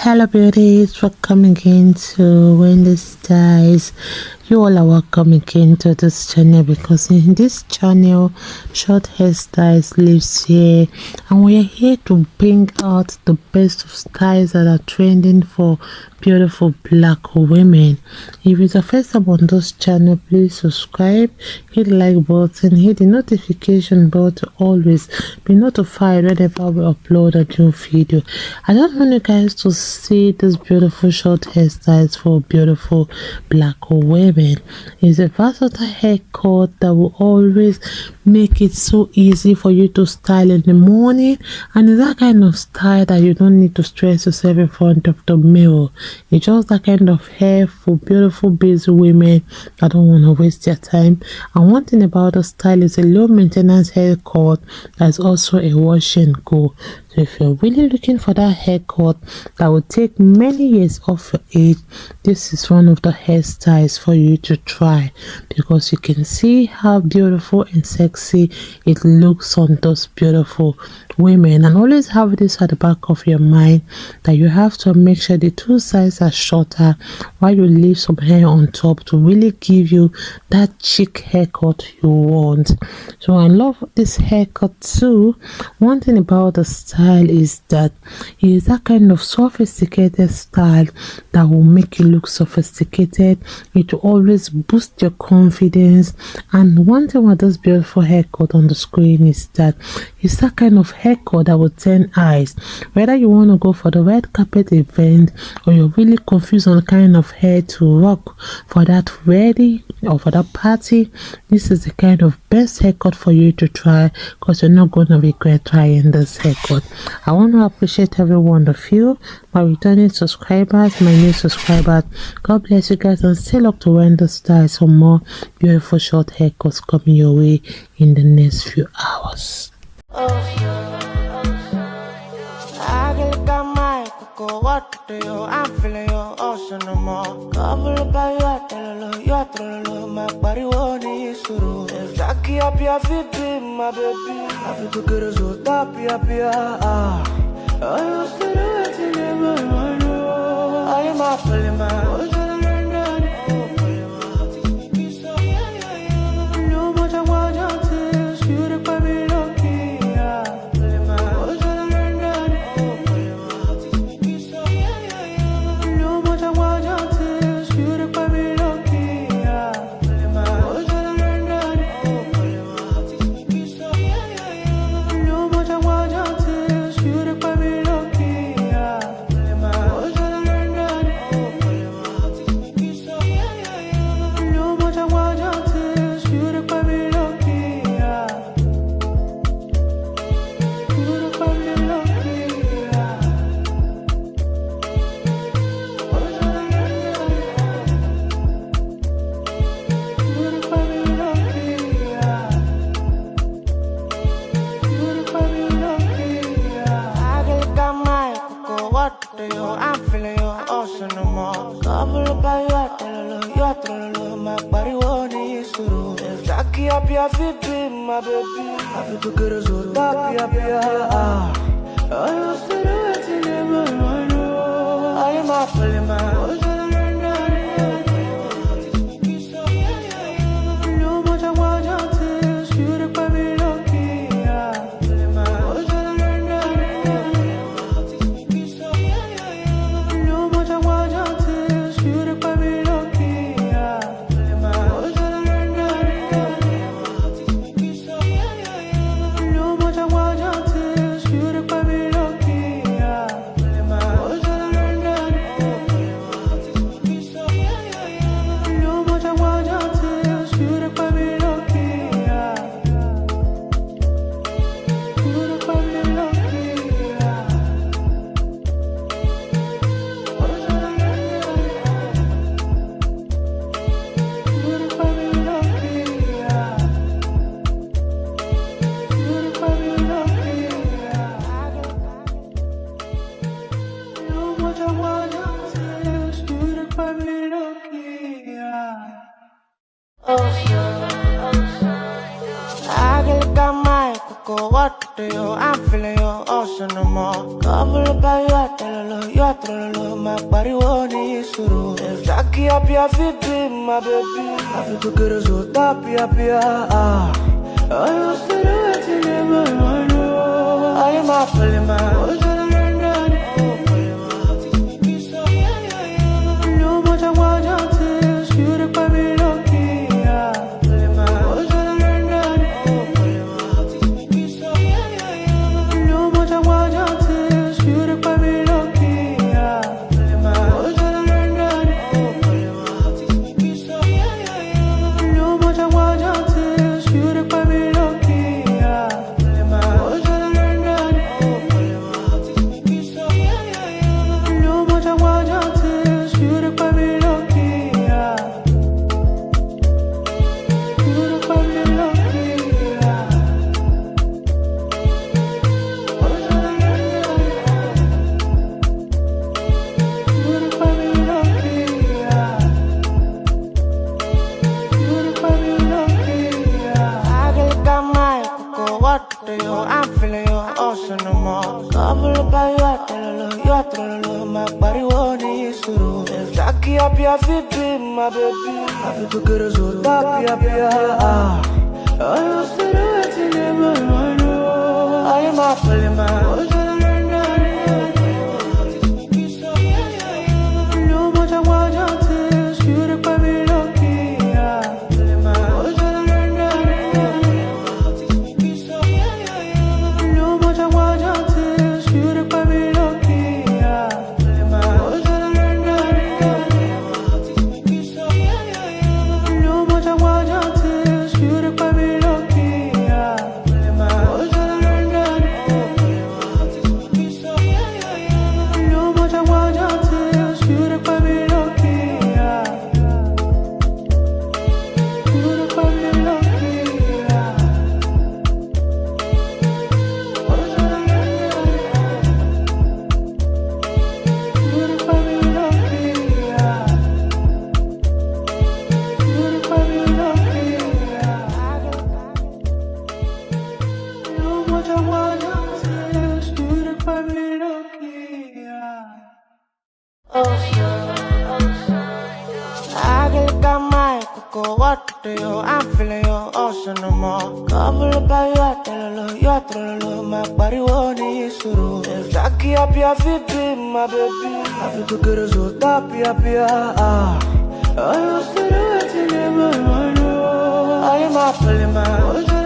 Hello beauties, welcome again to Wendy Styles. You all are welcome again to this channel because in this channel short hairstyles lives here, and we are here to bring out the best of styles that are trending for beautiful black women. If it's the first time on this channel, please subscribe, hit the like button, hit the notification bell to always be notified whenever we upload a new video. I just want you guys to see this beautiful short hairstyles for beautiful black women. It's a versatile haircut that will always make it so easy for you to style in the morning, and it's that kind of style that you don't need to stress yourself in front of the mirror. It's just that kind of hair for beautiful busy women that don't want to waste their time. And one thing about the style is a low maintenance haircut that's also a wash and go. So if you're really looking for that haircut that will take many years off your age, this is one of the hairstyles for you to try, because you can see how beautiful and sexy it looks on those beautiful women. And always have this at the back of your mind that you have to make sure the two sides are shorter while you leave some hair on top to really give you that chic haircut you want. So I love this haircut too. One thing about the style is that it is that kind of sophisticated style that will make you look sophisticated. It will always boost your confidence. And one thing with this beautiful haircut on the screen is that it's that kind of haircut that will turn eyes. Whether you want to go for the red carpet event or you're really confused on the kind of hair to rock for that wedding or for that party, this is the kind of best haircut for you to try, because you're not going to regret trying this haircut. I want to appreciate every one of you, my returning subscribers, my new subscribers. God bless you guys, and still up to Wendy Styles for more beautiful short haircuts coming your way in the next few hours. I'm feeling your ocean no more. Couple by your my body won't is true. If Jackie up your feet, my baby, I feel to get us so top, I used to do it in my mind. I am up for my I'm feeling your ocean no more. Couple by your my body won't is true. If Jackie up your feet, my baby, I feel to get us so top, I used to do it in my mind. I am up for my I'm feeling your ocean no more. Couple by your are trololo, my body won't suru. If Jackie happy, I feel be my baby. I feel to get us so happy, ah. I used to do it in my mind. I am a polymer. No much I want to shoot up by me lucky. No much I want to shoot up by me lucky. No much I want to shoot up by me lucky. No much I want to shoot up by me lucky. Shoot up by me lucky. Shoot up by me lucky. Shoot up by me lucky. I just got my cocoa water, yo. I'm feeling your ocean no more. Couple by you are trololo, my body won't suru. If Jackie happy, I feel be my baby. I feel to get us so happy, ah. I used to do it in my mind. I am a polymer. No much I want to shoot up by me lucky. No much I want to shoot up by me lucky. No much I want to shoot up by me lucky. No much I want to shoot up by me lucky. Shoot up by me lucky. Shoot up by me lucky. Shoot up by me lucky. No much I want to shoot up by me lucky. I just got my cocoa water, yo. I'm feeling your ocean no more. Couple by you are trololo, my body won't suru. If Jackie happy, I feel be my baby. I feel to get us so happy, ah. I used to do it in my mind. I am a polymer.